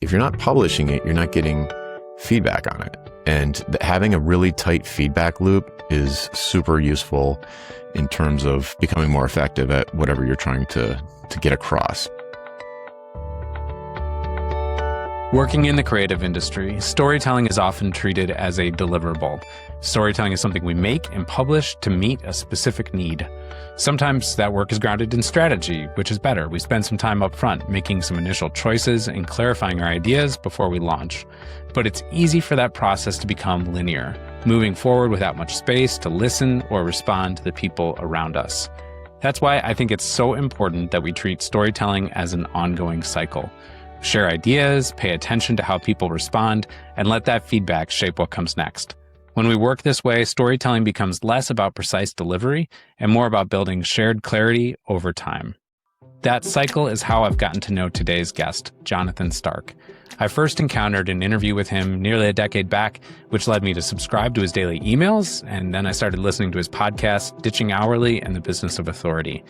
if you're not publishing it, you're not getting feedback on it. And having a really tight feedback loop is super useful in terms of becoming more effective at whatever you're trying to get across. Working in the creative industry, storytelling is often treated as a deliverable. Storytelling is something we make and publish to meet a specific need. Sometimes that work is grounded in strategy, which is better. We spend some time up front making some initial choices and clarifying our ideas before we launch. But it's easy for that process to become linear, moving forward without much space to listen or respond to the people around us. That's why I think it's so important that we treat storytelling as an ongoing cycle. Share ideas, pay attention to how people respond, and let that feedback shape what comes next. When we work this way, storytelling becomes less about precise delivery and more about building shared clarity over time. That cycle is how I've gotten to know today's guest, Jonathan Stark. I first encountered an interview with him nearly a decade back, which led me to subscribe to his daily emails, and then I started listening to his podcast, Ditching Hourly and the Business of Authority.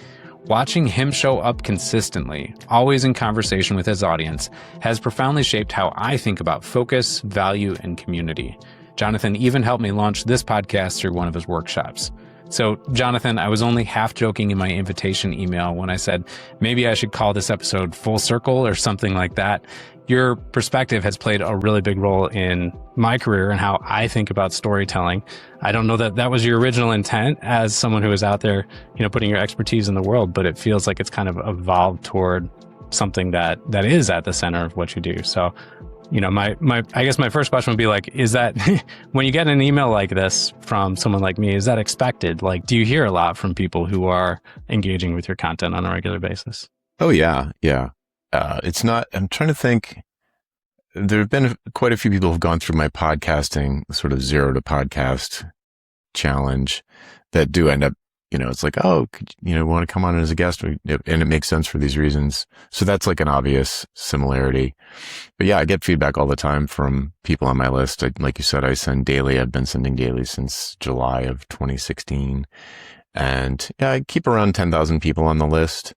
Watching him show up consistently, always in conversation with his audience, has profoundly shaped how I think about focus, value, and community. Jonathan even helped me launch this podcast through one of his workshops. So, Jonathan, I was only half joking in my invitation email when I said maybe I should call this episode Full Circle or something like that. Your perspective has played a really big role in my career and how I think about storytelling. I don't know that that was your original intent as someone who is out there, putting your expertise in the world, but it feels like it's kind of evolved toward something that is at the center of what you do. So, I guess my first question would be like, is that when you get an email like this from someone like me, is that expected? Like, do you hear a lot from people who are engaging with your content on a regular basis? Oh, yeah. Yeah. It's not, I'm trying to think, there have been quite a few people who've gone through my podcasting, sort of zero to podcast challenge that do end up, it's like, oh, want to come on as a guest? And it makes sense for these reasons. So that's like an obvious similarity. But yeah, I get feedback all the time from people on my list. Like you said, I send daily. I've been sending daily since July of 2016. And yeah, I keep around 10,000 people on the list.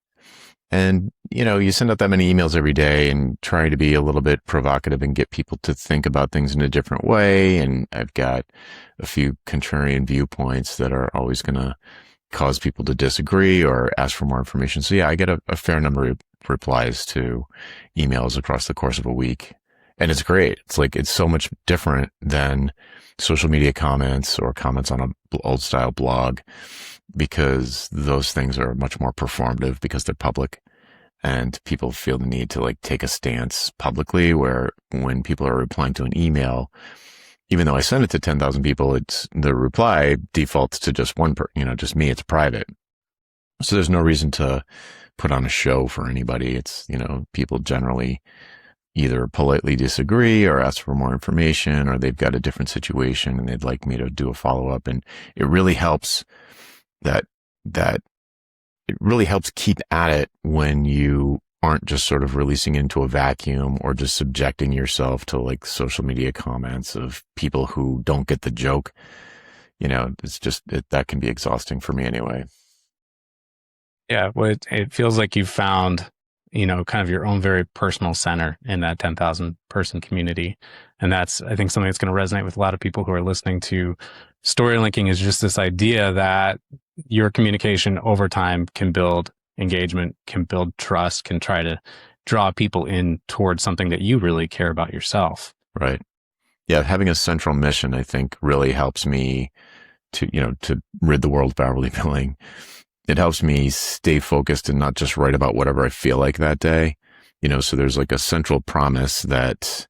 And, you send out that many emails every day and try to be a little bit provocative and get people to think about things in a different way. And I've got a few contrarian viewpoints that are always going to cause people to disagree or ask for more information. So yeah, I get a fair number of replies to emails across the course of a week. And it's great. It's like, it's so much different than social media comments or comments on an old style blog, because those things are much more performative because they're public and people feel the need to like take a stance publicly, where when people are replying to an email, even though I send it to 10,000 people, it's the reply defaults to just one just me. It's private. So there's no reason to put on a show for anybody. It's, people generally either politely disagree or ask for more information, or they've got a different situation and they'd like me to do a follow-up. And it really helps that it really helps keep at it when you aren't just sort of releasing into a vacuum or just subjecting yourself to like social media comments of people who don't get the joke. It's just, that can be exhausting for me anyway. Yeah. Well, it feels like you've found, kind of your own very personal center in that 10,000 person community. And that's, I think, something that's going to resonate with a lot of people who are listening to Storylinking, is just this idea that your communication over time can build engagement, can build trust, can try to draw people in towards something that you really care about yourself. Right. Yeah. Having a central mission, I think, really helps me to rid the world of hourly billing. It helps me stay focused and not just write about whatever I feel like that day. So there's like a central promise that,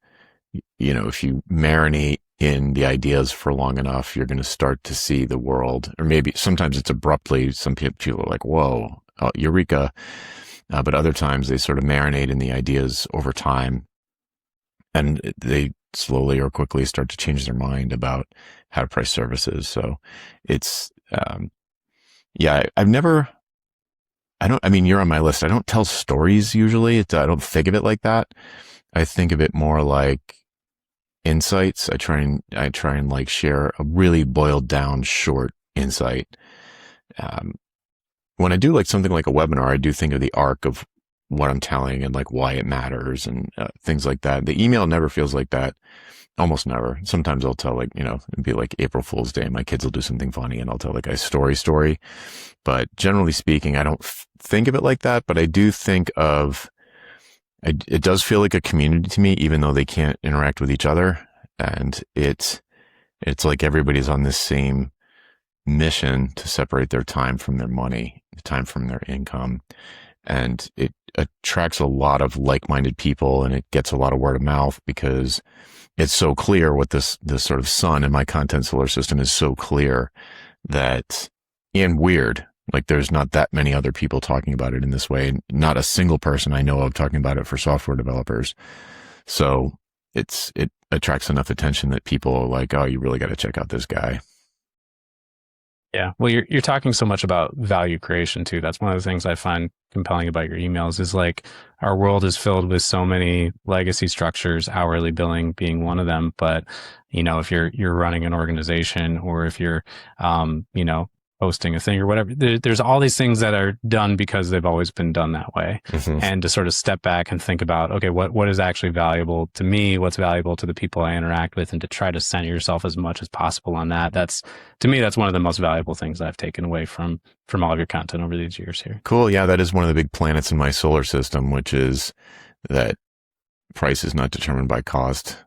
if you marinate in the ideas for long enough, you're going to start to see the world, or maybe sometimes it's abruptly. Some people are like, whoa, eureka. But other times they sort of marinate in the ideas over time, and they slowly or quickly start to change their mind about how to price services. So it's, yeah, you're on my list. I don't tell stories usually. I don't think of it like that. I think of it more like insights. I try and like share a really boiled down short insight. When I do like something like a webinar, I do think of the arc of what I'm telling and like why it matters and things like that. The email never feels like that. Almost never. Sometimes I'll tell like, it'd be like April Fool's Day. My kids will do something funny and I'll tell like a story. But generally speaking, I don't think of it like that, but I do think of, it does feel like a community to me, even though they can't interact with each other. And it's like everybody's on this same mission to separate their time from their money, the time from their income. And it attracts a lot of like-minded people and it gets a lot of word of mouth because it's so clear what this sort of sun in my content solar system is so clear that, and weird, like there's not that many other people talking about it in this way. Not a single person I know of talking about it for software developers. So it attracts enough attention that people are like, oh, you really got to check out this guy. Yeah. Well, you're talking so much about value creation too. That's one of the things I find compelling about your emails is like our world is filled with so many legacy structures, hourly billing being one of them. But, if you're running an organization or if you're, hosting a thing or whatever, there's all these things that are done because they've always been done that way. Mm-hmm. And to sort of step back and think about, okay, what is actually valuable to me? What's valuable to the people I interact with? And to try to center yourself as much as possible on that. To me, that's one of the most valuable things I've taken away from all of your content over these years here. Cool. Yeah. That is one of the big planets in my solar system, which is that price is not determined by cost.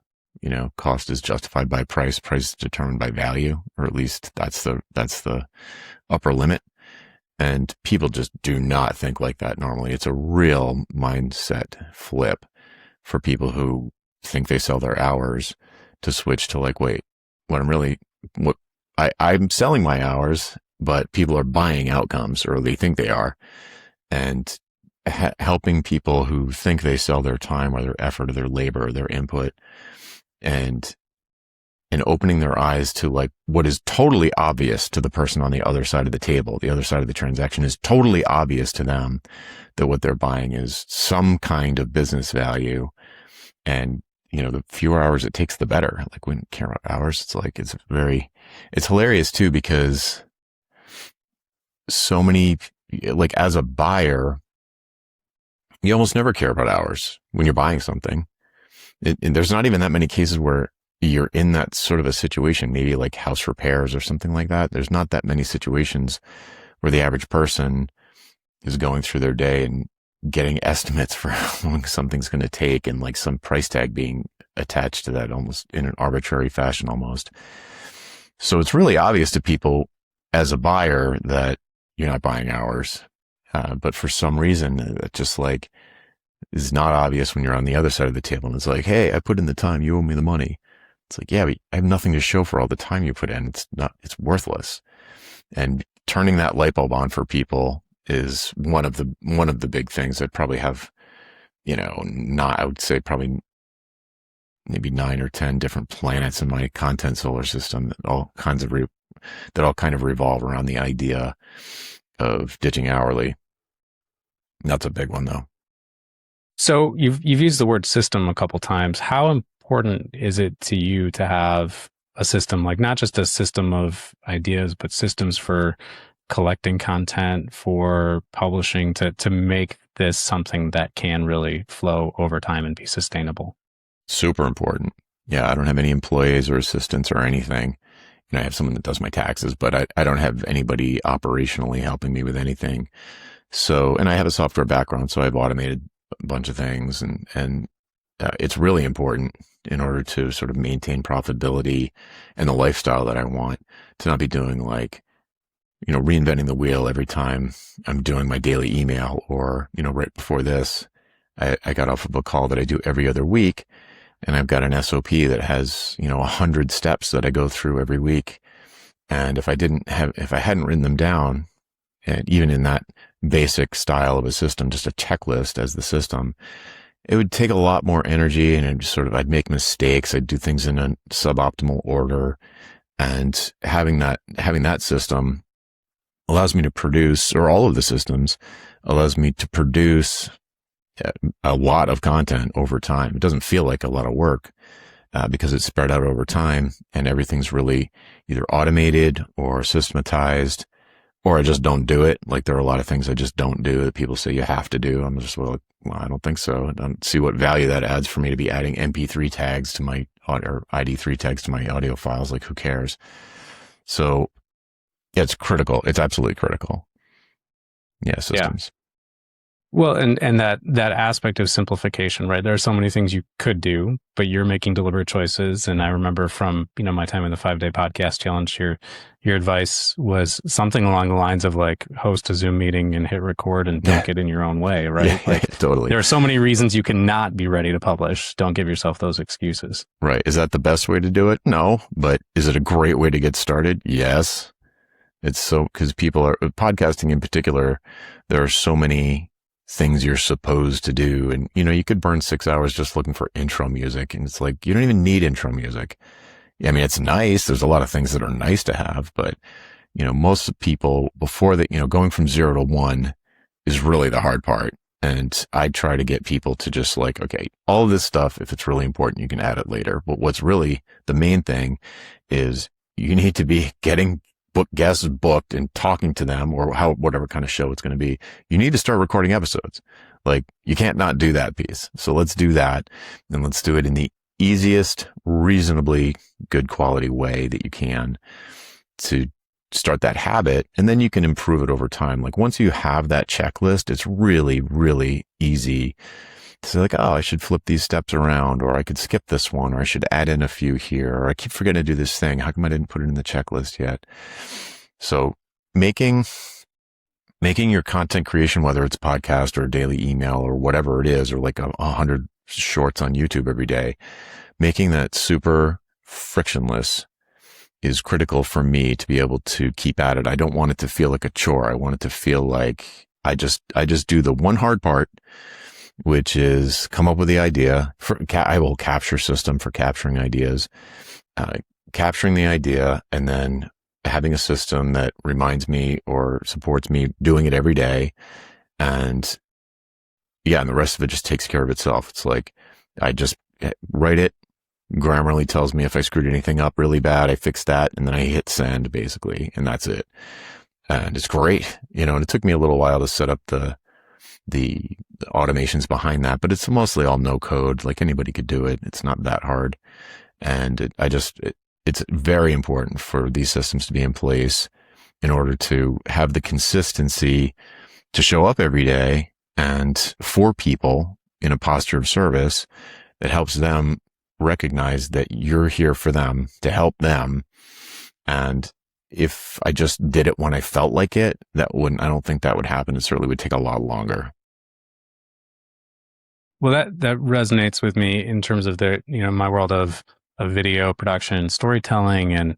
Cost is justified by price. Price is determined by value, or at least that's the upper limit. And people just do not think like that normally. It's a real mindset flip for people who think they sell their hours to switch to like, wait, I'm selling my hours, but people are buying outcomes, or they think they are. And helping people who think they sell their time or their effort or their labor or their input, and opening their eyes to like what is totally obvious to the person on the other side of the table, the other side of the transaction is totally obvious to them that what they're buying is some kind of business value. And, the fewer hours it takes, the better. Like we don't care about hours. It's like, it's hilarious too, because so many, like as a buyer, you almost never care about hours when you're buying something. And there's not even that many cases where you're in that sort of a situation, maybe like house repairs or something like that. There's not that many situations where the average person is going through their day and getting estimates for how long something's going to take and like some price tag being attached to that almost in an arbitrary fashion almost. So it's really obvious to people as a buyer that you're not buying hours. But for some reason, it just like is not obvious when you're on the other side of the table. And it's like, hey, I put in the time, you owe me the money. It's like, yeah, but I have nothing to show for all the time you put in. It's worthless. And turning that light bulb on for people is one of the big things that probably have, I would say probably maybe 9 or 10 different planets in my content solar system that all kind of revolve around the idea of ditching hourly. That's a big one though. So you've used the word system a couple times. How important is it to you to have a system, like not just a system of ideas, but systems for collecting content, for publishing, to make this something that can really flow over time and be sustainable? Super important. Yeah, I don't have any employees or assistants or anything. I have someone that does my taxes, but I don't have anybody operationally helping me with anything. So, and I have a software background, so I've automated a bunch of things, and it's really important in order to sort of maintain profitability and the lifestyle that I want, to not be doing like, reinventing the wheel every time I'm doing my daily email, or, right before this, I got off of a call that I do every other week, and I've got an SOP that has, 100 steps that I go through every week. And if I hadn't written them down, and even in that basic style of a system, just a checklist as the system, it would take a lot more energy, and I'd make mistakes. I'd do things in a suboptimal order. And having that system allows me to produce, or all of the systems allows me to produce a lot of content over time. It doesn't feel like a lot of work because it's spread out over time, and everything's really either automated or systematized, or I just don't do it. Like there are a lot of things I just don't do that people say you have to do. I'm just well, I don't think so. I don't see what value that adds for me to be adding MP3 tags to my or ID3 tags to my audio files. Like who cares? So yeah, it's critical. It's absolutely critical. Yeah, systems. Well, and that aspect of simplification, right? There are so many things you could do, but you're making deliberate choices. And I remember from, my time in the 5-day podcast challenge, your advice was something along the lines of like host a Zoom meeting and hit record and don't get in your own way, right? Yeah, like totally. There are so many reasons you cannot be ready to publish. Don't give yourself those excuses. Right. Is that the best way to do it? No, but is it a great way to get started? Yes. It's so, because people are podcasting in particular, there are so many things you're supposed to do. And, you could burn 6 hours just looking for intro music. And it's like, you don't even need intro music. I mean, it's nice. There's a lot of things that are nice to have, but, most people before that, going from 0 to 1 is really the hard part. And I try to get people to just like, okay, all of this stuff, if it's really important, you can add it later. But what's really the main thing is you need to be getting guests booked and talking to them, or whatever kind of show it's going to be. You need to start recording episodes. Like you can't not do that piece. So let's do that, and let's do it in the easiest, reasonably good quality way that you can to start that habit. And then you can improve it over time. Like once you have that checklist, it's really, really easy to say like, oh, I should flip these steps around, or I could skip this one, or I should add in a few here, or I keep forgetting to do this thing. How come I didn't put it in the checklist yet? So making your content creation, whether it's podcast or a daily email or whatever it is, or like 100 shorts on YouTube every day, making that super frictionless is critical for me to be able to keep at it. I don't want it to feel like a chore. I want it to feel like I just do the one hard part, which is come up with the idea. I will capture system for capturing ideas, capturing the idea, and then having a system that reminds me or supports me doing it every day. And yeah, and the rest of it just takes care of itself. It's like I just write it. Grammarly tells me if I screwed anything up really bad, I fix that, and then I hit send basically, and that's it. And it's great, and it took me a little while to set up the automations behind that, but it's mostly all no code. Like anybody could do it. It's not that hard. And it's very important for these systems to be in place in order to have the consistency to show up every day and for people in a posture of service that helps them recognize that you're here for them to help them. And if I just did it when I felt like it, I don't think that would happen. It certainly would take a lot longer. Well, that resonates with me in terms of my world of video production, storytelling, and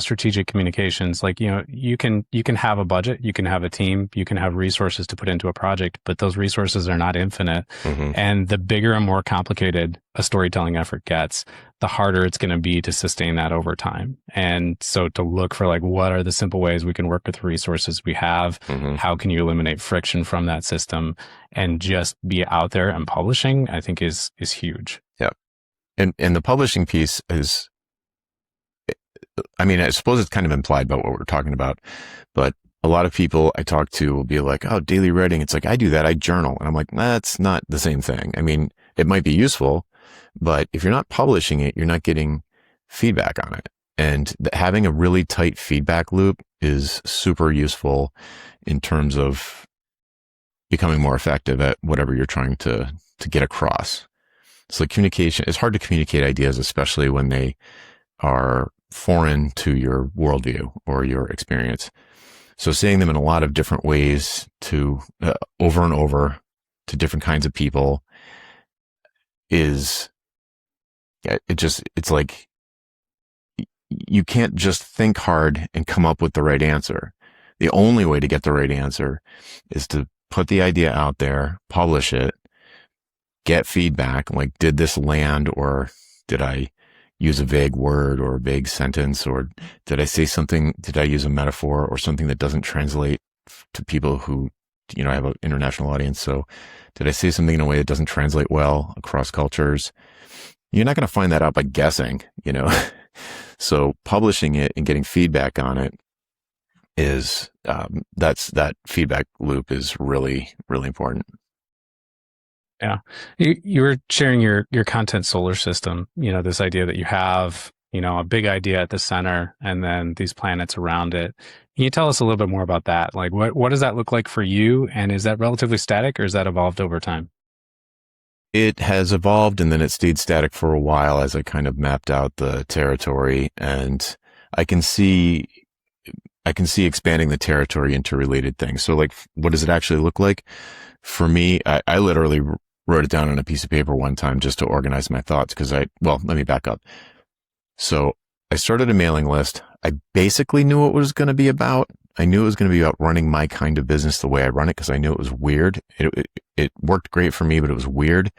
strategic communications. Like you can have a budget, you can have a team, you can have resources to put into a project, but those resources are not infinite. Mm-hmm. And the bigger and more complicated a storytelling effort gets, the harder it's going to be to sustain that over time. And so to look for like, what are the simple ways we can work with the resources we have? Mm-hmm. How can you eliminate friction from that system and just be out there and publishing, I think is huge. Yeah. And the publishing piece is, I mean, I suppose it's kind of implied by what we're talking about, but a lot of people I talk to will be like, oh, daily writing. It's like, I do that. I journal. And I'm like, that's not the same thing. I mean, it might be useful, but if you're not publishing it, you're not getting feedback on it. And having a really tight feedback loop is super useful in terms of becoming more effective at whatever you're trying to get across. So communication, it's hard to communicate ideas, especially when they are foreign to your worldview or your experience. So saying them in a lot of different ways to over and over to different kinds of people is, it's like you can't just think hard and come up with the right answer. The only way to get the right answer is to put the idea out there, publish it, get feedback, like, did this land, or did I use a vague word or a vague sentence, or did I say something, did I use a metaphor or something that doesn't translate to people who, you know, have an international audience? So did I say something in a way that doesn't translate well across cultures? You're not going to find that out by guessing, you know? So publishing it and getting feedback on it is, that feedback loop is really, really important. Yeah. You were sharing your content solar system, this idea that you have, a big idea at the center and then these planets around it. Can you tell us a little bit more about that? Like what does that look like for you? And is that relatively static or has that evolved over time? It has evolved and then it stayed static for a while as I kind of mapped out the territory, and I can see expanding the territory into related things. So like, what does it actually look like? For me, I literally wrote it down on a piece of paper one time just to organize my thoughts. Well, let me back up. So I started a mailing list. I basically knew what it was going to be about. I knew it was going to be about running my kind of business the way I run it, because I knew it was weird. It worked great for me, but it was weird.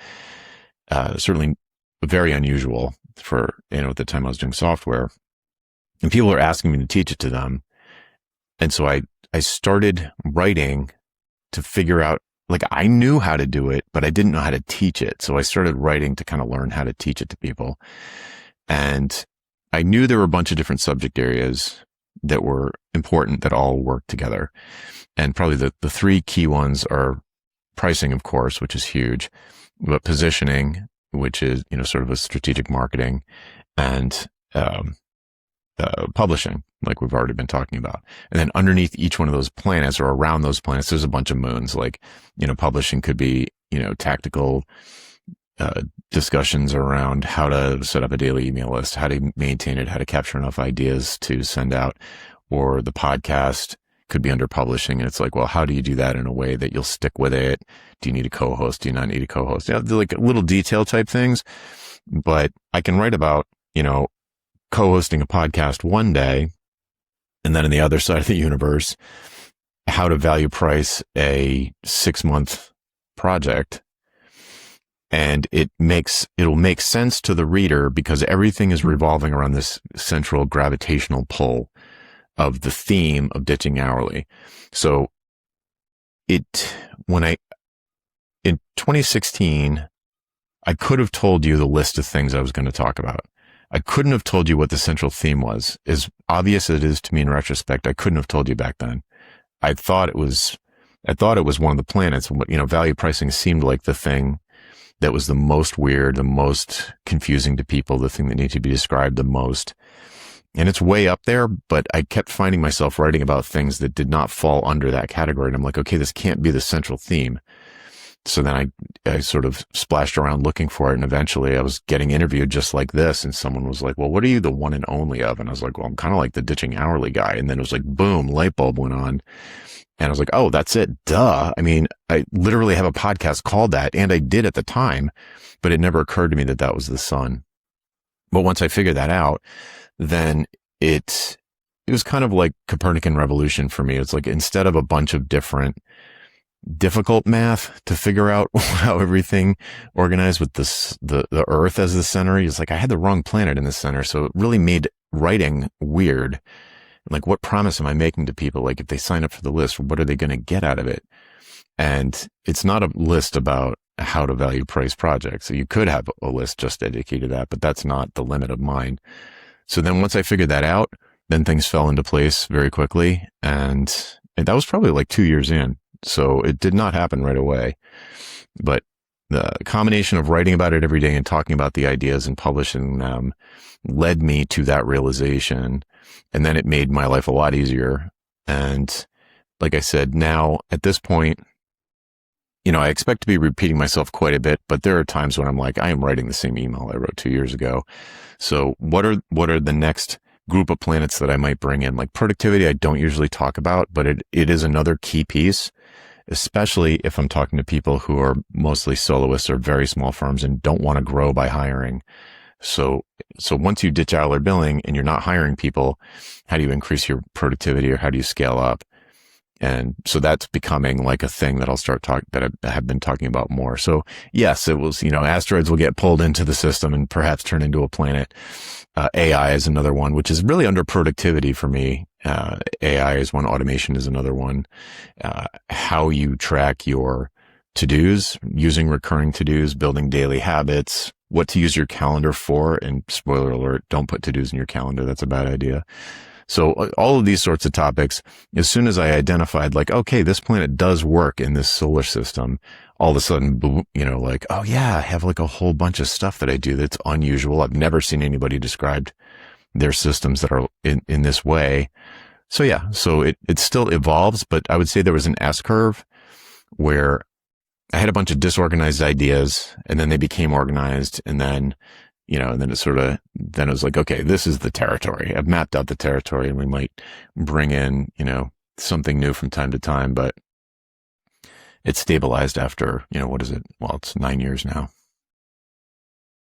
Certainly very unusual for, at the time I was doing software, and people are asking me to teach it to them. And so I started writing to figure out, like, I knew how to do it, but I didn't know how to teach it. So I started writing to kind of learn how to teach it to people. And I knew there were a bunch of different subject areas that were important that all work together. And probably the three key ones are pricing, of course, which is huge, but positioning, which is, sort of a strategic marketing, and publishing, like we've already been talking about. And then underneath each one of those planets, or around those planets, there's a bunch of moons. Like, publishing could be, tactical discussions around how to set up a daily email list, how to maintain it, how to capture enough ideas to send out. Or the podcast could be under publishing. And it's like, well, how do you do that in a way that you'll stick with it? Do you need a co-host? Do you not need a co-host? They're like little detail type things. But I can write about, co-hosting a podcast one day, and then on the other side of the universe, how to value price a 6-month project. And it'll make sense to the reader, because everything is revolving around this central gravitational pull of the theme of ditching hourly. So in 2016, I could have told you the list of things I was going to talk about. I couldn't have told you what the central theme was. As obvious as it is to me in retrospect, I couldn't have told you back then. I thought it was one of the planets. Value pricing seemed like the thing that was the most weird, the most confusing to people, the thing that needed to be described the most. And it's way up there, but I kept finding myself writing about things that did not fall under that category. And I'm like, okay, this can't be the central theme. So then I sort of splashed around looking for it. And eventually I was getting interviewed just like this. And someone was like, well, what are you the one and only of? And I was like, well, I'm kind of like the ditching hourly guy. And then it was like, boom, light bulb went on. And I was like, oh, that's it. Duh. I mean, I literally have a podcast called that, and I did at the time, but it never occurred to me that that was the sun. But once I figured that out, then it was kind of like Copernican revolution for me. It's like, instead of a bunch of difficult math to figure out how everything organized with the Earth as the center, it's like I had the wrong planet in the center. So it really made writing weird. Like, what promise am I making to people? Like, if they sign up for the list, what are they going to get out of it? And it's not a list about how to value price projects. So you could have a list just dedicated to that, but that's not the limit of mine. So then once I figured that out, then things fell into place very quickly. And that was probably like 2 years in. So it did not happen right away. But the combination of writing about it every day and talking about the ideas and publishing them led me to that realization. And then it made my life a lot easier. And like I said, now at this point, I expect to be repeating myself quite a bit, but there are times when I'm like, I am writing the same email I wrote 2 years ago. So what are the next group of planets that I might bring in? Like productivity, I don't usually talk about, but it is another key piece, especially if I'm talking to people who are mostly soloists or very small firms and don't want to grow by hiring. So once you ditch hourly billing and you're not hiring people, how do you increase your productivity, or how do you scale up? And so that's becoming like a thing that that I have been talking about more. So yes, it was, asteroids will get pulled into the system and perhaps turn into a planet. AI is another one, which is really under productivity for me. AI is one, automation is another one. How you track your to-dos, using recurring to-dos, building daily habits, what to use your calendar for. And spoiler alert, don't put to-dos in your calendar. That's a bad idea. So all of these sorts of topics, as soon as I identified like, okay, this planet does work in this solar system, all of a sudden, like, oh yeah, I have like a whole bunch of stuff that I do that's unusual. I've never seen anybody described their systems that are in this way. So yeah, so it still evolves, but I would say there was an S curve where I had a bunch of disorganized ideas and then they became organized. And then, then it was like, okay, this is the territory. I've mapped out the territory and we might bring in, something new from time to time, but it's stabilized after, what is it? Well, it's 9 years now.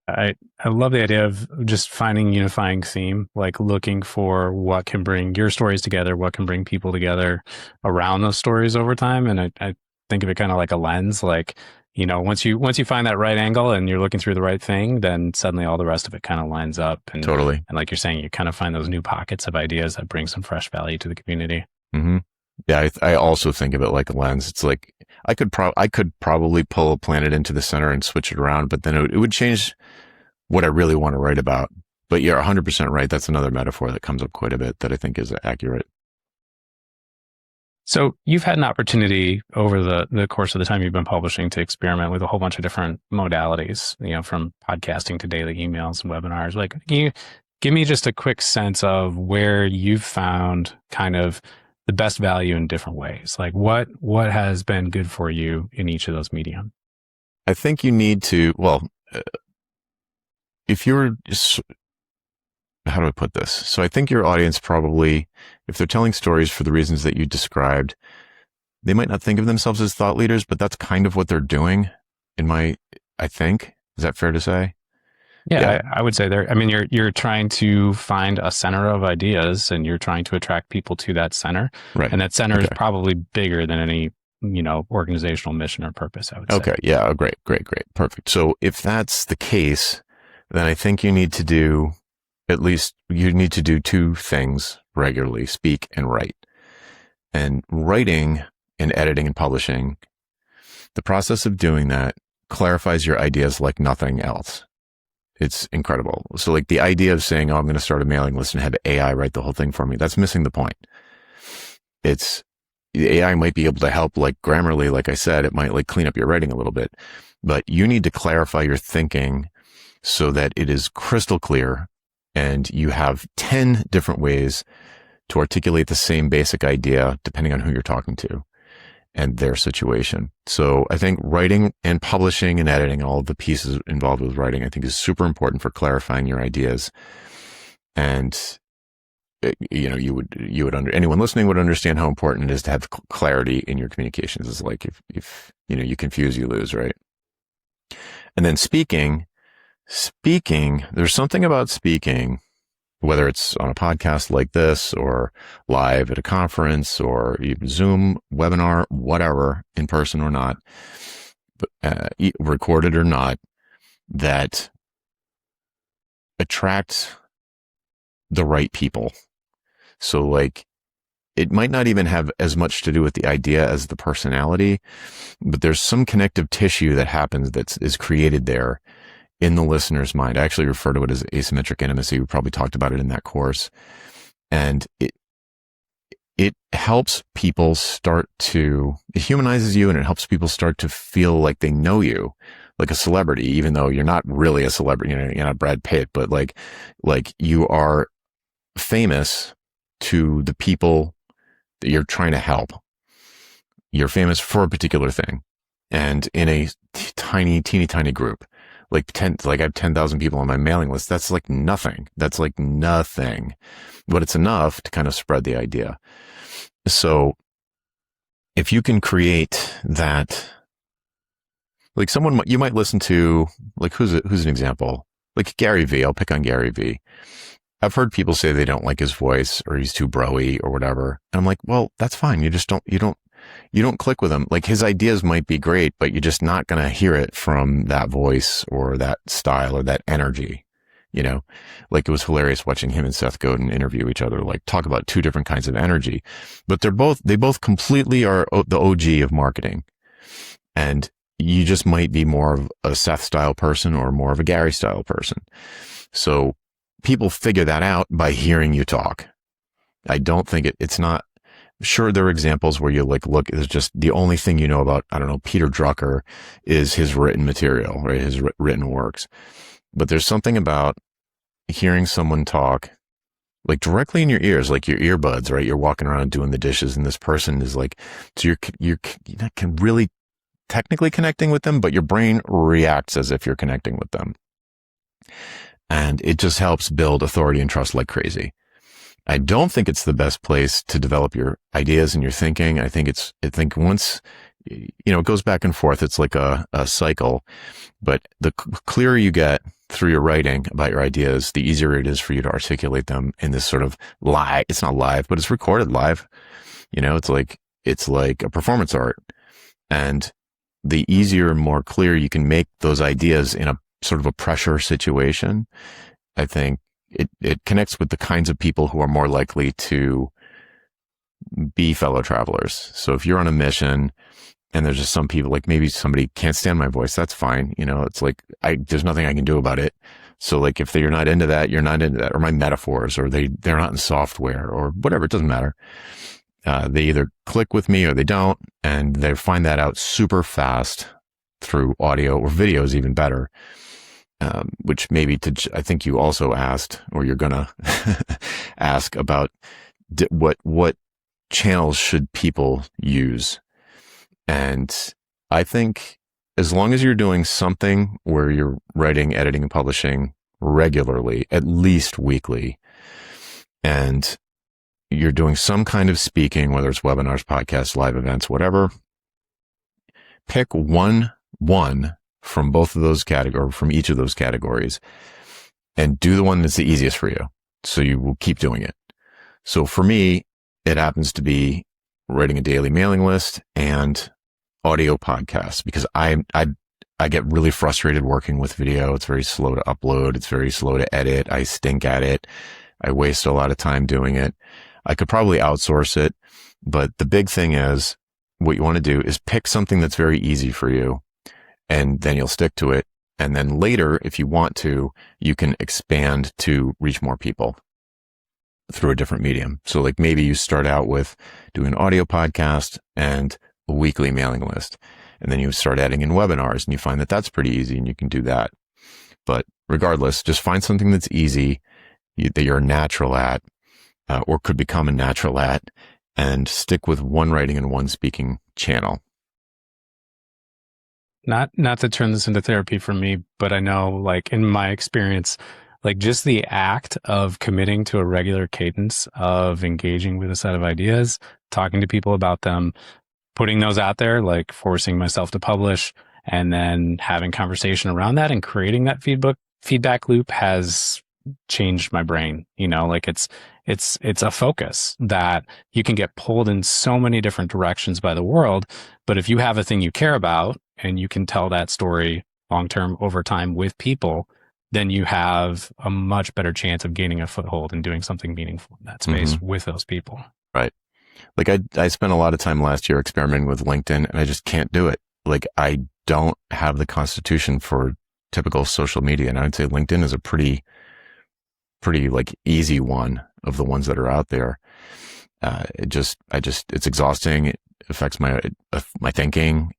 I love the idea of just finding unifying theme, like looking for what can bring your stories together, what can bring people together around those stories over time. And I think of it kind of like a lens, like, once you find that right angle and you're looking through the right thing, then suddenly all the rest of it kind of lines up. And totally. And like you're saying, you kind of find those new pockets of ideas that bring some fresh value to the community. Mm-hmm. Yeah, I also think of it like a lens. It's like I could probably pull a planet into the center and switch it around, but then it would change what I really want to write about. But you're 100% right. That's another metaphor that comes up quite a bit that I think is accurate. So you've had an opportunity over the course of the time you've been publishing to experiment with a whole bunch of different modalities, from podcasting to daily emails and webinars. Like, can you give me just a quick sense of where you've found kind of the best value in different ways? Like what has been good for you in each of those medium? I think you need to, if you're just, how do I put this? So I think your audience probably, if they're telling stories for the reasons that you described, they might not think of themselves as thought leaders, but that's kind of what they're doing I think. Is that fair to say? Yeah. I would say you're trying to find a center of ideas and you're trying to attract people to that center. Right. And that center is probably bigger than any, organizational mission or purpose, I would say. Okay. Yeah. Great. Perfect. So if that's the case, then I think you need to do two things regularly: speak and write. And writing and editing and publishing, the process of doing that clarifies your ideas like nothing else. It's incredible. So like the idea of saying, oh, I'm going to start a mailing list and have AI write the whole thing for me, that's missing the point. The AI might be able to help, like Grammarly, like I said, it might like clean up your writing a little bit, but you need to clarify your thinking so that it is crystal clear and you have 10 different ways to articulate the same basic idea depending on who you're talking to and their situation. So I think writing and publishing and editing, all of the pieces involved with writing, I think is super important for clarifying your ideas. And anyone listening would understand how important it is to have clarity in your communications. It's like if you confuse, you lose, right? And then speaking, there's something about speaking, whether it's on a podcast like this or live at a conference or even Zoom, webinar, whatever, in person or not, recorded or not, that attract the right people. So like, it might not even have as much to do with the idea as the personality, but there's some connective tissue that happens is created there in the listener's mind. I actually refer to it as asymmetric intimacy. We probably talked about it in that course. And it helps people it humanizes you and it helps people start to feel like they know you, like a celebrity, even though you're not really a celebrity, you're not Brad Pitt, but like you are famous to the people that you're trying to help. You're famous for a particular thing. And in a teeny tiny group, I have 10,000 people on my mailing list. That's like nothing. But it's enough to kind of spread the idea. So if you can create that, like you might listen to, like, who's an example? Like Gary Vee. I'll pick on Gary Vee. I've heard people say they don't like his voice or he's too bro-y or whatever. And I'm like, well, that's fine. You don't click with him. Like his ideas might be great, but you're just not going to hear it from that voice or that style or that energy. Like it was hilarious watching him and Seth Godin interview each other, like talk about two different kinds of energy, but they both completely are the OG of marketing. And you just might be more of a Seth style person or more of a Gary style person. So people figure that out by hearing you talk. I don't think it's not. Sure, there are examples where you like look, it's just the only thing you know about, I don't know, Peter Drucker is his written material, right? His written works. But there's something about hearing someone talk like directly in your ears, like your earbuds, right? You're walking around doing the dishes and this person is like, so you're not really technically connecting with them, but your brain reacts as if you're connecting with them. And it just helps build authority and trust like crazy. I don't think it's the best place to develop your ideas and your thinking. I think once, it goes back and forth. It's like a cycle, but the clearer you get through your writing about your ideas, the easier it is for you to articulate them in this sort of live. It's not live, but it's recorded live. It's like a performance art. And the easier and more clear you can make those ideas in a sort of a pressure situation, I think it connects with the kinds of people who are more likely to be fellow travelers. So if you're on a mission and there's just some people, like maybe somebody can't stand my voice, that's fine. It's like, there's nothing I can do about it. So like, if you're not into that, you're not into that, or my metaphors, or they're not in software or whatever, it doesn't matter. They either click with me or they don't, and they find that out super fast through audio, or video is even better. Which maybe I think you also asked, or you're gonna ask about what channels should people use. And I think as long as you're doing something where you're writing, editing, and publishing regularly, at least weekly, and you're doing some kind of speaking, whether it's webinars, podcasts, live events, whatever, pick one from both of those categories, from each of those categories, and do the one that's the easiest for you. So you will keep doing it. So for me, it happens to be writing a daily mailing list and audio podcasts, because I get really frustrated working with video. It's very slow to upload. It's very slow to edit. I stink at it. I waste a lot of time doing it. I could probably outsource it, but the big thing is what you want to do is pick something that's very easy for you, and then you'll stick to it. And then later, if you want to, you can expand to reach more people through a different medium. So like maybe you start out with doing an audio podcast and a weekly mailing list, and then you start adding in webinars, and you find that that's pretty easy and you can do that. But regardless, just find something that's easy, that you're natural at, or could become a natural at, and stick with one writing and one speaking channel. Not to turn this into therapy for me, but I know, like, in my experience, like, just the act of committing to a regular cadence of engaging with a set of ideas, talking to people about them, putting those out there, like forcing myself to publish, and then having conversation around that and creating that feedback loop has changed my brain. Like it's a focus that you can get pulled in so many different directions by the world. But if you have a thing you care about and you can tell that story long-term over time with people, then you have a much better chance of gaining a foothold and doing something meaningful in that space with those people. Right. Like I spent a lot of time last year experimenting with LinkedIn, and I just can't do it. Like I don't have the constitution for typical social media. And I'd say LinkedIn is a pretty like easy one of the ones that are out there. It's exhausting. It affects my thinking.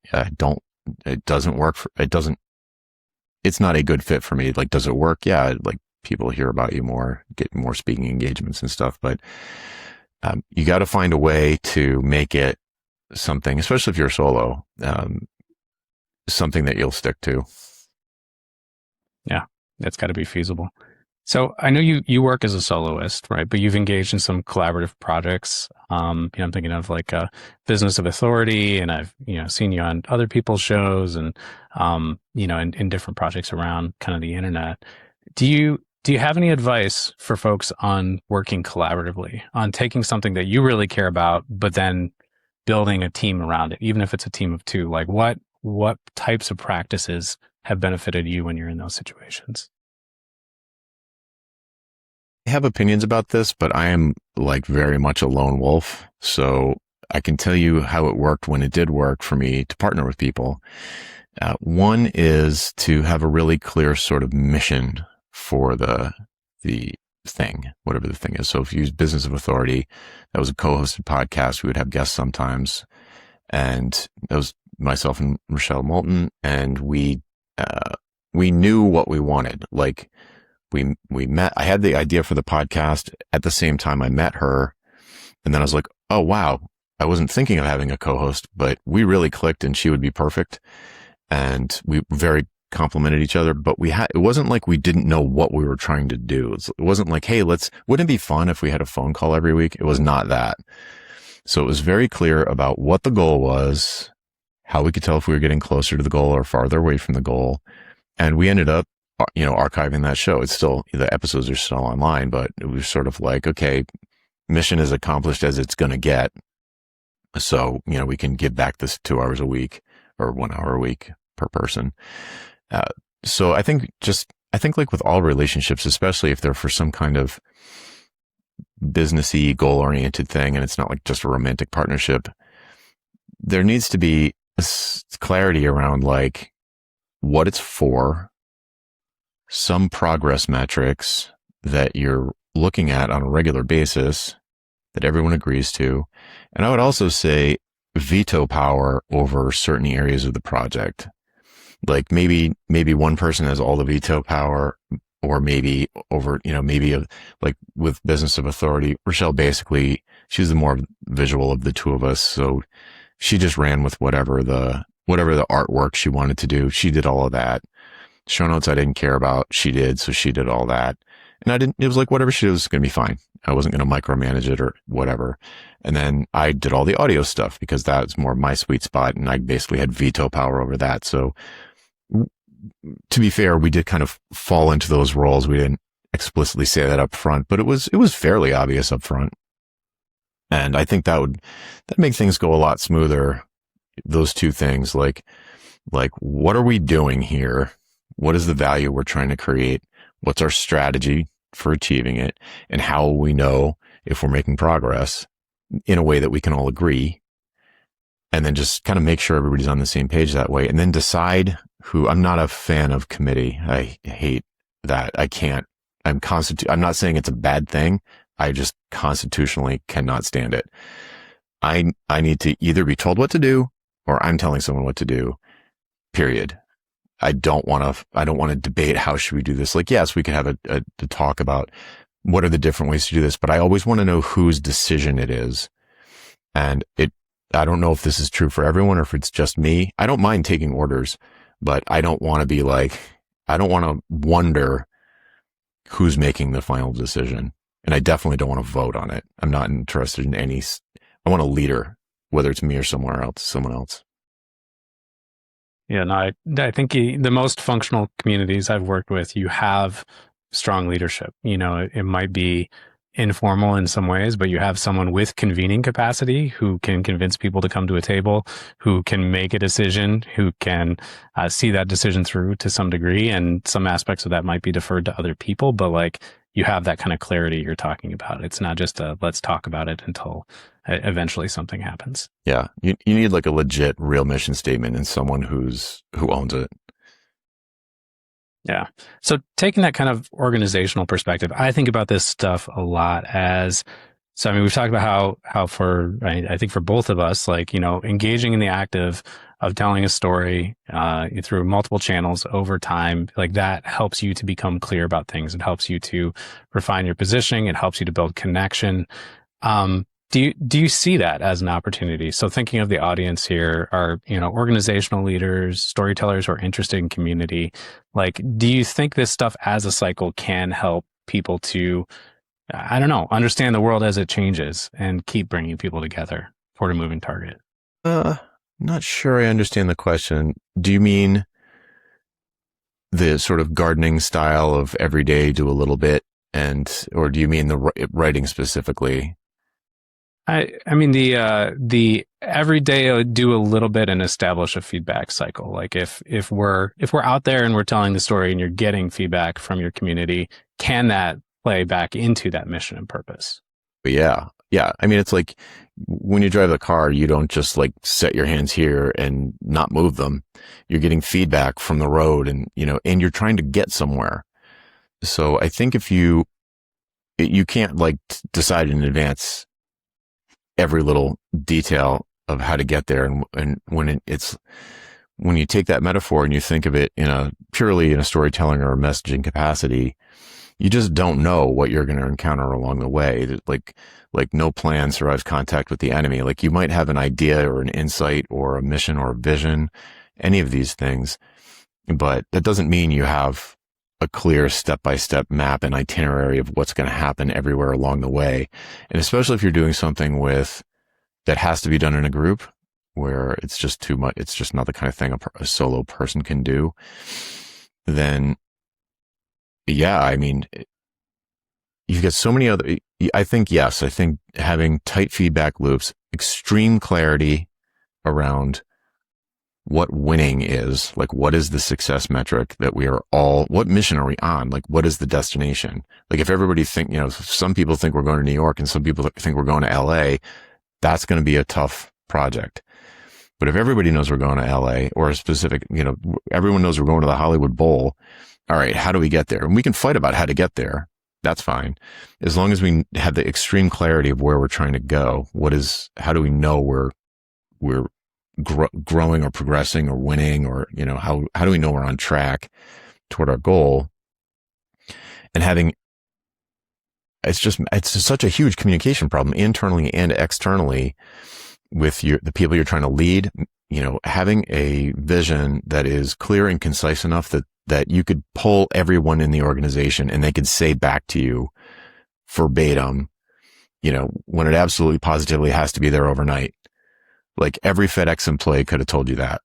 It's not a good fit for me. Like, does it work? Yeah. Like people hear about you more, get more speaking engagements and stuff, but you got to find a way to make it something, especially if you're solo, something that you'll stick to. Yeah, that's got to be feasible. So I know you work as a soloist, right? But you've engaged in some collaborative projects. I'm thinking of like a Business of Authority, and I've seen you on other people's shows, and in different projects around kind of the internet. Do you have any advice for folks on working collaboratively, on taking something that you really care about, but then building a team around it, even if it's a team of two? Like what types of practices have benefited you when you're in those situations? I have opinions about this, but I am like very much a lone wolf. So I can tell you how it worked when it did work for me to partner with people. One is to have a really clear sort of mission for the thing, whatever the thing is. So if you use Business of Authority, that was a co-hosted podcast. We would have guests sometimes. And that was myself and Rochelle Moulton. And we knew what we wanted. Like we met, I had the idea for the podcast at the same time I met her. And then I was like, oh, wow. I wasn't thinking of having a co-host, but we really clicked and she would be perfect. And we very complimented each other, but it wasn't like we didn't know what we were trying to do. It wasn't like, hey, wouldn't it be fun if we had a phone call every week? It was not that. So it was very clear about what the goal was, how we could tell if we were getting closer to the goal or farther away from the goal. And we ended up, archiving that show. The episodes are still online, but it was sort of like, okay, mission is accomplished as it's going to get. So, we can give back this 2 hours a week or 1 hour a week per person. So I think like with all relationships, especially if they're for some kind of businessy, goal-oriented thing, and it's not like just a romantic partnership, there needs to be clarity around like what it's for, some progress metrics that you're looking at on a regular basis that everyone agrees to. And I would also say veto power over certain areas of the project. Like maybe one person has all the veto power, or maybe over, like with Business of Authority, Rochelle basically, she's the more visual of the two of us. So she just ran with whatever the artwork she wanted to do. She did all of that. Show notes I didn't care about, she did. So she did all that. And it was like whatever she did was going to be fine. I wasn't going to micromanage it or whatever. And then I did all the audio stuff because that's more my sweet spot. And I basically had veto power over that. So to be fair, we did kind of fall into those roles. We didn't explicitly say that up front, but it was fairly obvious up front. And I think that make things go a lot smoother. Those two things, like what are we doing here? What is the value we're trying to create? What's our strategy for achieving it? And how will we know if we're making progress in a way that we can all agree? And then just kind of make sure everybody's on the same page that way. And then decide who. I'm not a fan of committee. I hate that. I can't. I'm not saying it's a bad thing. I just constitutionally cannot stand it. I need to either be told what to do or I'm telling someone what to do, period. I don't want to debate how should we do this. Like, yes, we could have a talk about what are the different ways to do this, but I always want to know whose decision it is. And I don't know if this is true for everyone or if it's just me. I don't mind taking orders, but I don't want to wonder who's making the final decision. And I definitely don't want to vote on it. I'm not interested in I want a leader, whether it's me or someone else. Yeah, no, I think the most functional communities I've worked with, you have strong leadership. It might be informal in some ways, but you have someone with convening capacity who can convince people to come to a table, who can make a decision, who can see that decision through to some degree. And some aspects of that might be deferred to other people, but like you have that kind of clarity you're talking about. It's not just let's talk about it until eventually something happens. Yeah. You need like a legit real mission statement and someone who owns it. Yeah. So taking that kind of organizational perspective, I think about this stuff a lot we've talked about how I think for both of us, like, engaging in the act of telling a story through multiple channels over time, like that helps you to become clear about things. It helps you to refine your positioning. It helps you to build connection. Do you see that as an opportunity? So thinking of the audience here are, organizational leaders, storytellers who are interested in community. Like, do you think this stuff as a cycle can help people to, I don't know, understand the world as it changes and keep bringing people together toward a moving target? Not sure I understand the question. Do you mean the sort of gardening style of every day do a little bit, or do you mean the writing specifically? I mean the everyday do a little bit and establish a feedback cycle. Like if we're out there and we're telling the story and you're getting feedback from your community, can that play back into that mission and purpose? But yeah. I mean, it's like when you drive the car, you don't just like set your hands here and not move them. You're getting feedback from the road and and you're trying to get somewhere. So I think if you you can't like decide in advance every little detail of how to get there. And when you take that metaphor and you think of it purely in a storytelling or a messaging capacity, you just don't know what you're going to encounter along the way. Like no plan survives contact with the enemy. Like you might have an idea or an insight or a mission or a vision, any of these things, but that doesn't mean you have a clear step-by-step map and itinerary of what's going to happen everywhere along the way. And especially if you're doing something that has to be done in a group where it's just too much, it's just not the kind of thing a solo person can do, then yeah, I mean, you've got so many other, I think having tight feedback loops, extreme clarity around what winning is, like what is the success metric that what mission are we on? Like what is the destination? Like if everybody some people think we're going to New York and some people think we're going to LA, that's going to be a tough project. But if everybody knows we're going to LA or a specific, everyone knows we're going to the Hollywood Bowl. All right, how do we get there? And we can fight about how to get there. That's fine. As long as we have the extreme clarity of where we're trying to go. How do we know we're growing or progressing or winning, or, how do we know we're on track toward our goal? And it's such a huge communication problem internally and externally with the people you're trying to lead. Having a vision that is clear and concise enough that you could pull everyone in the organization and they could say back to you verbatim, when it absolutely positively has to be there overnight. Like every FedEx employee could have told you that.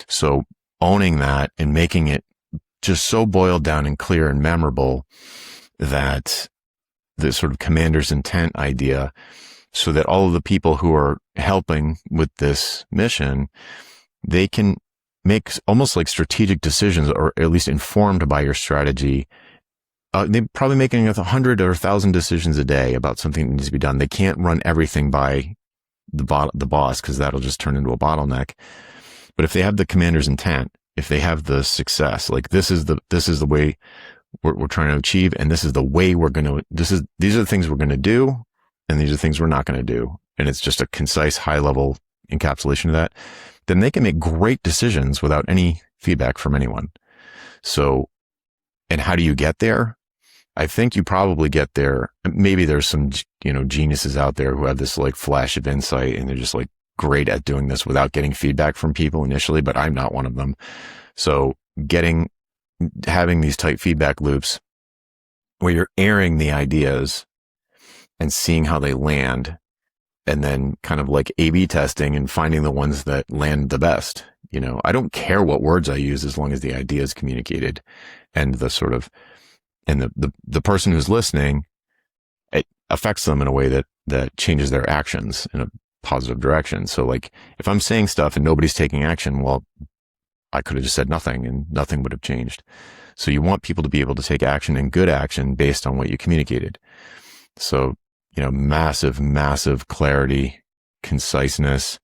So owning that and making it just so boiled down and clear and memorable that the sort of commander's intent idea, so that all of the people who are helping with this mission, they can make almost like strategic decisions, or at least informed by your strategy. They're probably making 100 or 1,000 decisions a day about something that needs to be done. They can't run everything by the boss, because that'll just turn into a bottleneck. But if they have the commander's intent, if they have the success, like this is the way we're trying to achieve, and this is the way these are the things we're going to do, and these are the things we're not going to do. And it's just a concise, high level encapsulation of that. Then they can make great decisions without any feedback from anyone. So, and how do you get there? I think you probably get there. Maybe there's some, geniuses out there who have this like flash of insight and they're just like great at doing this without getting feedback from people initially, but I'm not one of them. So having these tight feedback loops where you're airing the ideas and seeing how they land, and then kind of like A/B testing and finding the ones that land the best. I don't care what words I use as long as the idea is communicated, and the person who's listening, it affects them in a way that changes their actions in a positive direction. So like if I'm saying stuff and nobody's taking action, well, I could have just said nothing and nothing would have changed. So you want people to be able to take action, and good action, based on what you communicated. So, massive, massive clarity, conciseness.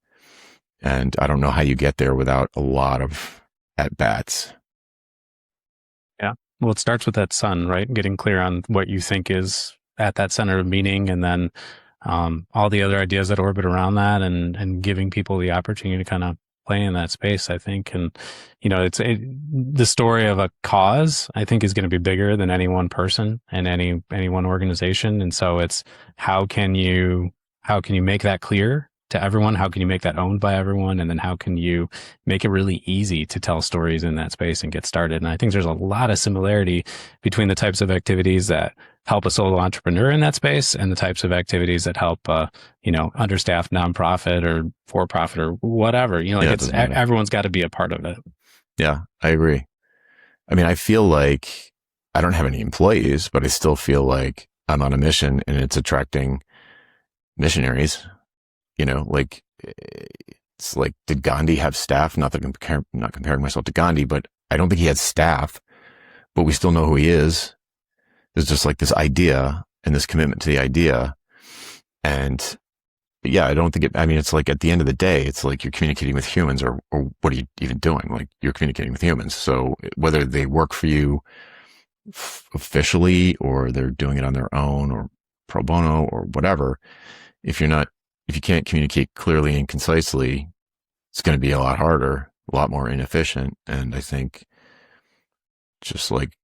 And I don't know how you get there without a lot of at-bats. Yeah. Well, it starts with that sun, right? Getting clear on what you think is at that center of meaning, and then all the other ideas that orbit around that, and giving people the opportunity to kind of play in that space, I think. And, the story of a cause, I think, is going to be bigger than any one person and any one organization. And so it's how can you make that clear to everyone? How can you make that owned by everyone? And then how can you make it really easy to tell stories in that space and get started? And I think there's a lot of similarity between the types of activities that help a solo entrepreneur in that space and the types of activities that help, understaffed nonprofit or for-profit or whatever. Everyone's got to be a part of it. Yeah, I agree. I mean, I feel like I don't have any employees, but I still feel like I'm on a mission, and it's attracting missionaries. It's like, did Gandhi have staff? Not that I'm not comparing myself to Gandhi, but I don't think he had staff, but we still know who he is. There's just like this idea and this commitment to the idea. And yeah, I don't think it's like at the end of the day, it's like you're communicating with humans, or what are you even doing? Like you're communicating with humans. So whether they work for you officially, or they're doing it on their own or pro bono or whatever, if you can't communicate clearly and concisely, it's going to be a lot harder, a lot more inefficient. And I think just like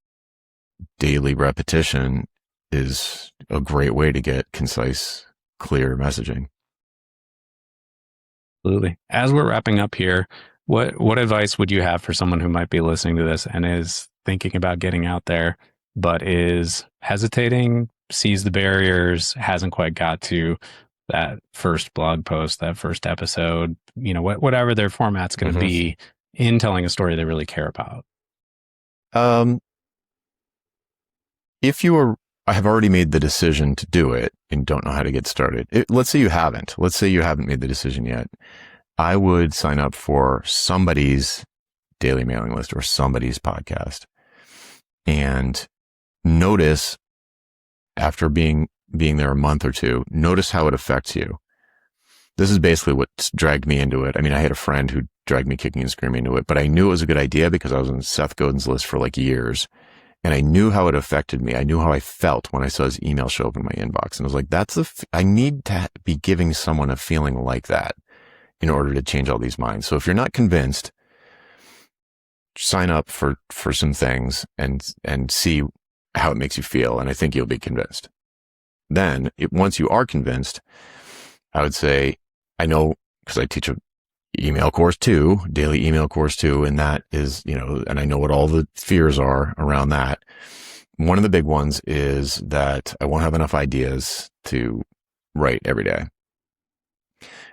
daily repetition is a great way to get concise, clear messaging. Absolutely. As we're wrapping up here, what advice would you have for someone who might be listening to this and is thinking about getting out there, but is hesitating, sees the barriers, hasn't quite got to that first blog post, that first episode, whatever their format's going to be in telling a story they really care about? If you have already made the decision to do it and don't know how to get started, let's say you haven't made the decision yet, I would sign up for somebody's daily mailing list or somebody's podcast and notice, after being there a month or two, notice how it affects you. This is basically what dragged me into it. I mean, I had a friend who dragged me kicking and screaming into it, but I knew it was a good idea because I was on Seth Godin's list for like years. And I knew how it affected me. I knew how I felt when I saw his email show up in my inbox. And I was like, I need to be giving someone a feeling like that in order to change all these minds. So if you're not convinced, sign up for some things and see how it makes you feel. And I think you'll be convinced. Then once you are convinced, I would say, I know, because I teach a email course too, daily email course too. And that is, and I know what all the fears are around that. One of the big ones is that I won't have enough ideas to write every day.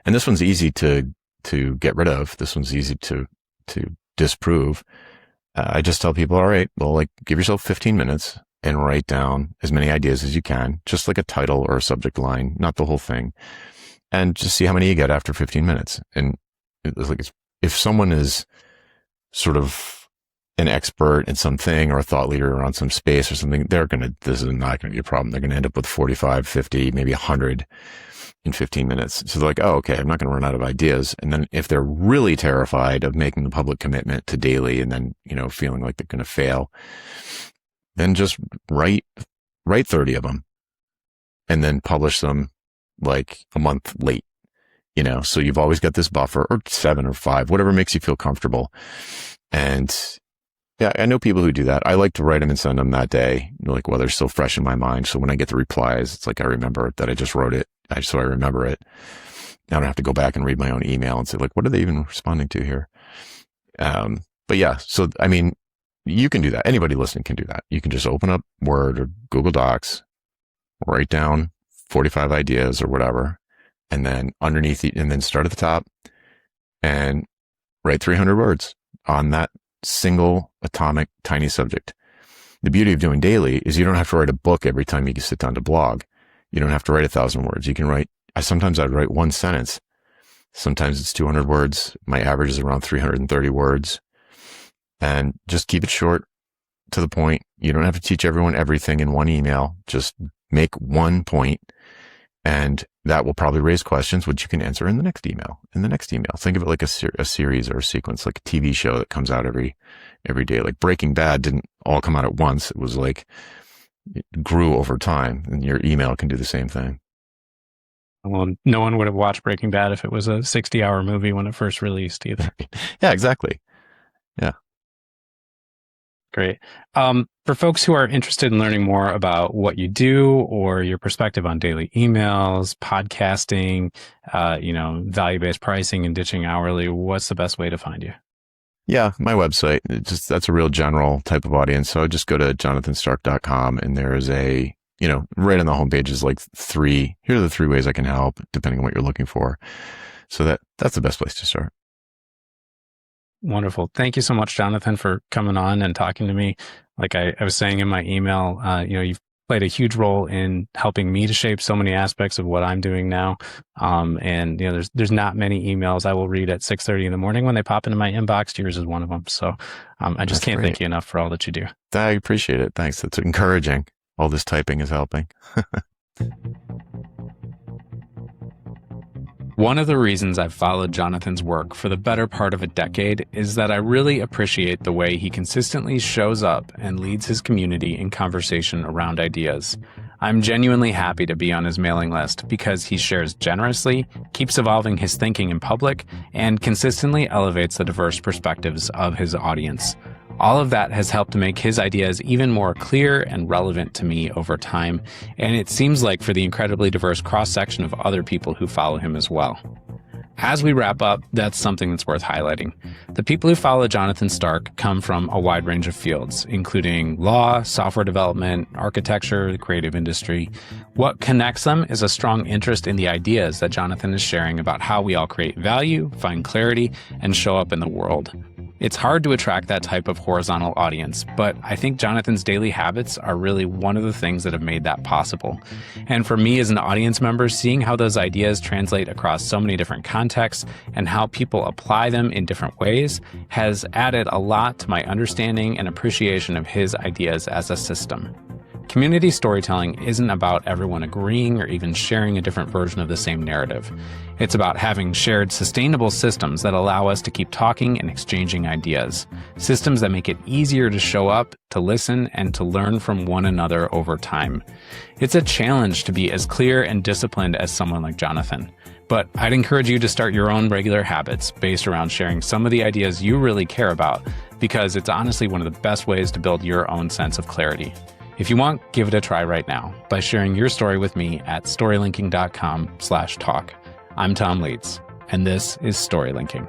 And this one's easy to get rid of. This one's easy to disprove. I just tell people, all right, well, like, give yourself 15 minutes and write down as many ideas as you can, just like a title or a subject line, not the whole thing. And just see how many you get after 15 minutes. And if someone is sort of an expert in something or a thought leader on some space or something, this is not going to be a problem. They're going to end up with 45, 50, maybe 100 in 15 minutes. So they're like, oh, okay, I'm not going to run out of ideas. And then if they're really terrified of making the public commitment to daily and then, feeling like they're going to fail, then just write 30 of them and then publish them like a month late. So you've always got this buffer, or 7 or 5, whatever makes you feel comfortable. And yeah, I know people who do that. I like to write them and send them that day, like while they're still fresh in my mind. So when I get the replies, it's like, I remember that I just wrote it. So I remember it. I don't have to go back and read my own email and say, like, what are they even responding to here? But yeah, so, I mean, you can do that. Anybody listening can do that. You can just open up Word or Google Docs, write down 45 ideas or whatever, and then underneath it, and then start at the top and write 300 words on that single atomic tiny subject. The beauty of doing daily is you don't have to write a book every time you sit down to blog. You don't have to write 1,000 words. You can write, sometimes I'd write one sentence. Sometimes it's 200 words. My average is around 330 words. And just keep it short, to the point. You don't have to teach everyone everything in one email. Just make one point, and that will probably raise questions, which you can answer in the next email. Think of it like a series or a sequence, like a TV show that comes out every day. Like Breaking Bad didn't all come out at once. It was like, it grew over time, and your email can do the same thing. Well, no one would have watched Breaking Bad if it was a 60-hour movie when it first released either. Yeah, exactly. Yeah. Great. For folks who are interested in learning more about what you do or your perspective on daily emails, podcasting, value-based pricing and ditching hourly, what's the best way to find you? Yeah, my website, that's a real general type of audience. So just go to jonathanstark.com, and there is right on the homepage is like here are the 3 ways I can help, depending on what you're looking for. So that's the best place to start. Wonderful. Thank you so much, Jonathan, for coming on and talking to me. Like I was saying in my email, you've played a huge role in helping me to shape so many aspects of what I'm doing now. And there's not many emails I will read at 6:30 in the morning when they pop into my inbox. Yours is one of them. So I just can't thank you enough for all that you do. I appreciate it. Thanks. That's encouraging. All this typing is helping. One of the reasons I've followed Jonathan's work for the better part of a decade is that I really appreciate the way he consistently shows up and leads his community in conversation around ideas. I'm genuinely happy to be on his mailing list because he shares generously, keeps evolving his thinking in public, and consistently elevates the diverse perspectives of his audience. All of that has helped to make his ideas even more clear and relevant to me over time, and it seems like for the incredibly diverse cross-section of other people who follow him as well. As we wrap up, that's something that's worth highlighting. The people who follow Jonathan Stark come from a wide range of fields, including law, software development, architecture, the creative industry. What connects them is a strong interest in the ideas that Jonathan is sharing about how we all create value, find clarity, and show up in the world. It's hard to attract that type of horizontal audience, but I think Jonathan's daily habits are really one of the things that have made that possible. And for me as an audience member, seeing how those ideas translate across so many different contexts and how people apply them in different ways has added a lot to my understanding and appreciation of his ideas as a system. Community storytelling isn't about everyone agreeing or even sharing a different version of the same narrative. It's about having shared sustainable systems that allow us to keep talking and exchanging ideas. Systems that make it easier to show up, to listen, and to learn from one another over time. It's a challenge to be as clear and disciplined as someone like Jonathan. But I'd encourage you to start your own regular habits based around sharing some of the ideas you really care about, because it's honestly one of the best ways to build your own sense of clarity. If you want, give it a try right now by sharing your story with me at storylinking.com/talk. I'm Tom Leeds, and this is Storylinking.